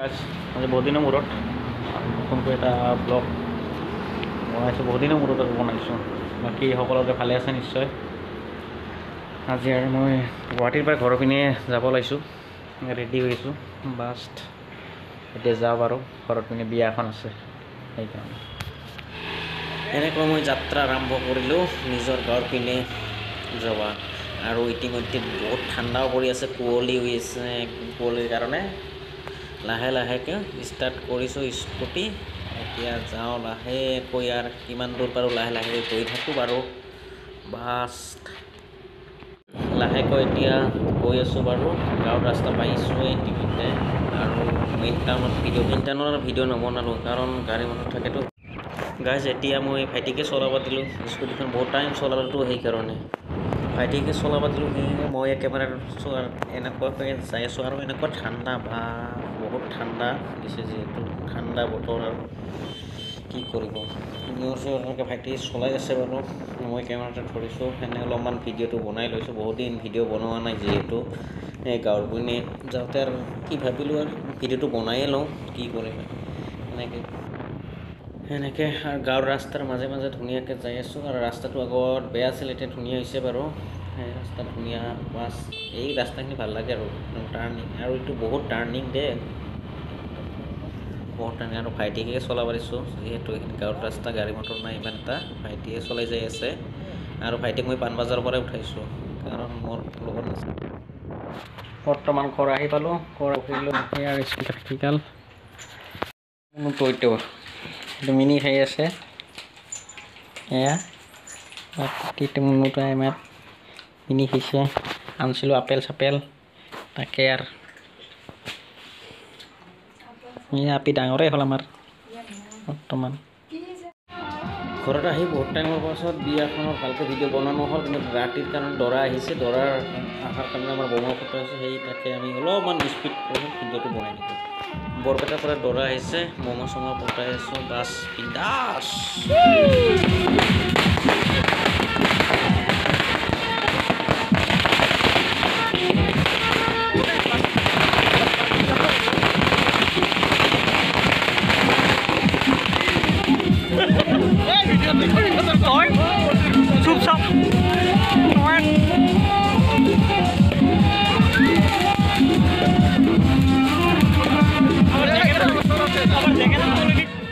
আজি বহুত দিনৰ মূৰত নতুনকৈ এটা ব্লগ বনাইছোঁ, বহুত দিনৰ মূৰত আৰু বনাইছোঁ। বাকী সকলোকে ভালে আছে নিশ্চয়। আজি আৰু মই গুৱাহাটীৰ পৰা ঘৰৰ পিনে যাব ওলাইছোঁ, ৰেডি হৈছোঁ বাষ্ট। এতিয়া যাওঁ বাৰু, ঘৰত পিনে বিয়া এখন আছে সেইকাৰণে। এনেকৈ মই যাত্ৰা আৰম্ভ কৰিলোঁ নিজৰ গাঁৱৰ পিনে যাবা। আৰু ইতিমধ্যে বহুত ঠাণ্ডাও পৰি আছে, কুঁৱলী হৈ আছে। কুঁৱলীৰ কাৰণে লাহে লাহেকৈ ষ্টাৰ্ট কৰিছোঁ স্কুটি। এতিয়া যাওঁ লাহেকৈ, আৰু কিমান দূৰ পাৰোঁ লাহে লাহে গৈ থাকোঁ বাৰু। বাছ লাহেকৈ এতিয়া গৈ আছোঁ বাৰু, গাঁৱৰ ৰাস্তা পাইছোঁৱে ইতিমধ্যে। আৰু মেইন টাউনত ভিডিঅ' নবনালোঁ কাৰণ গাড়ী মটৰ থাকেতো। গাইজ এতিয়া মই ভাইটিকে চলাব দিলোঁ, স্কুটিখন বহুত টাইম চলালোতো সেইকাৰণে ভাইটিকে চলাব দিলোঁ। সেয়ে মই একেবাৰে এনেকুৱাকৈ যাই আছোঁ। আৰু এনেকুৱা ঠাণ্ডা বা বহুত ঠাণ্ডা দিছে, যিহেতু ঠাণ্ডা বতৰ আৰু কি কৰিব। এনেকৈ ভাইটি চলাই আছে বাৰু, মই কেমেৰাটো ধৰিছোঁ। সেনে অলপমান ভিডিঅ'টো বনাই লৈছোঁ, বহুত দিন ভিডিঅ' বনোৱা নাই যিহেতু। গাঁৱৰ পিনে যাওঁতে আৰু কি ভাবিলোঁ আৰু ভিডিঅ'টো বনায়ে লওঁ, কি কৰিম সেনেকৈ। আৰু গাঁৱৰ ৰাস্তাৰ মাজে মাজে ধুনীয়াকৈ যাই আছোঁ। আৰু ৰাস্তাটো আগত বেয়া আছিল, এতিয়া ধুনীয়া হৈছে বাৰু। সেই ৰাস্তা ধুনীয়া। বাছ এই ৰাস্তাখিনি ভাল লাগে আৰু টাৰ্ণিং, আৰু এইটো বহুত টাৰ্ণিং দে বহুত টাৰ্ণিং। আৰু ভাইটিকে চলাব দিছোঁ যিহেতু এইখিনি গাঁৱৰ ৰাস্তা, গাড়ী মটৰ নাই ইমান এটা। ভাইটিয়ে চলাই যাই আছে। আৰু ভাইটিক মই পাণবজাৰৰ পৰাই উঠাইছোঁ কাৰণ মোৰ লগত নাছিল। বৰ্তমান ঘৰ আহি পালোঁ, ঘৰ উঠিলোঁ। ইয়াৰ স্কুটিডাল এইটো মিনি খাই আছে। এয়া মুনুটাই আমাৰ মিনি খাইছে। আনিছিলোঁ আপেল চাপেল, তাকে আৰু আপি ডাঙৰেই হ'ল আমাৰ বৰ্তমান। ঘৰত আহি বহুত টাইমৰ পাছত বিয়াখনৰ ভালকৈ ভিডিঅ' বনোৱা নহ'ল, কিন্তু ৰাতিৰ কাৰণে দৰা আহিছে। দৰাৰ অহাৰ কাৰণে আমাৰ বোমা ফুটা আছে, সেই তাকে আমি অলপমান স্পীড কৰি ভিডিঅ'টো বনাই দিলোঁ। বৰপেটাৰ পৰা দৰা আহিছে, ম'ম' চমো ফুটাই আছোঁ। বাছ বিন্দাছ।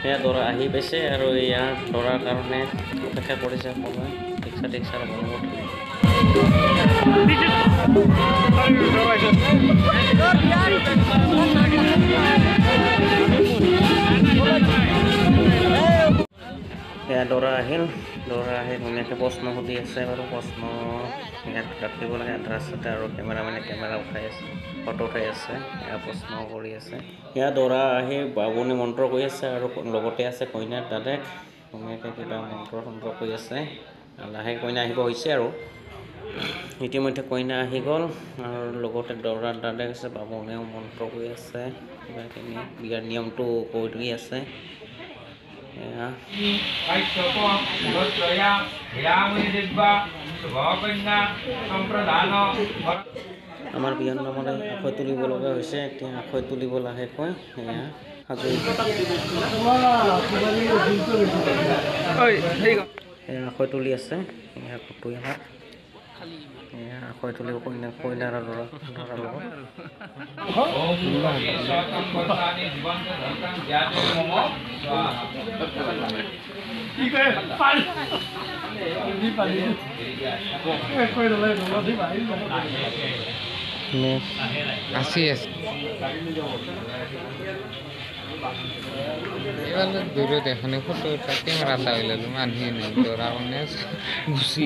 এয়া দৰা আহি পাইছে, আৰু এয়া দৰাৰ কাৰণে অপেক্ষা কৰিছে সময়। ৰিক্সাৰ বনাব এয়া দৰা আহিল ধুনীয়াকৈ প্ৰশ্ন সুধি আছে বাৰু। প্ৰশ্ন ইয়াত ৰাখিব লাগে ৰাস্তাতে, আৰু কেমেৰামেনে কেমেৰা উঠাই আছে, ফটো উঠাই আছে। এয়া প্ৰশ্ন কৰি আছে। এয়া দৰা আহি বামুণী মন্ত্ৰ কৰি আছে, আৰু লগতে আছে কইনাৰ দাদেক। ধুনীয়াকৈ কিবা মন্ত্ৰ চন্ত্ৰ কৰি আছে। লাহে কইনা আহিব হৈছে আৰু ইতিমধ্যে কইনা আহি গ'ল। আৰু লগতে দৰাৰ দাদেক আছে, বামুণেও মন্ত্ৰ কৰি আছে, কিবাখিনি বিয়াৰ নিয়মটো কৰি আছে। আমাৰ বিয়াৰ নামতে আখৈ তুলিব লগা হৈছে। এতিয়া আখৈ তুলিব লাহেকৈ। এয়া আখৈ তুলি আছে। এয়া কুটুই আমাৰ আখৈ তুলিব কইনাৰ আৰু দৰাৰ লগত। এবাৰ দূৰত এখানে ফটো ক্যামেৰা চাইলে মানুষ নেই তোৰা মানে গুছি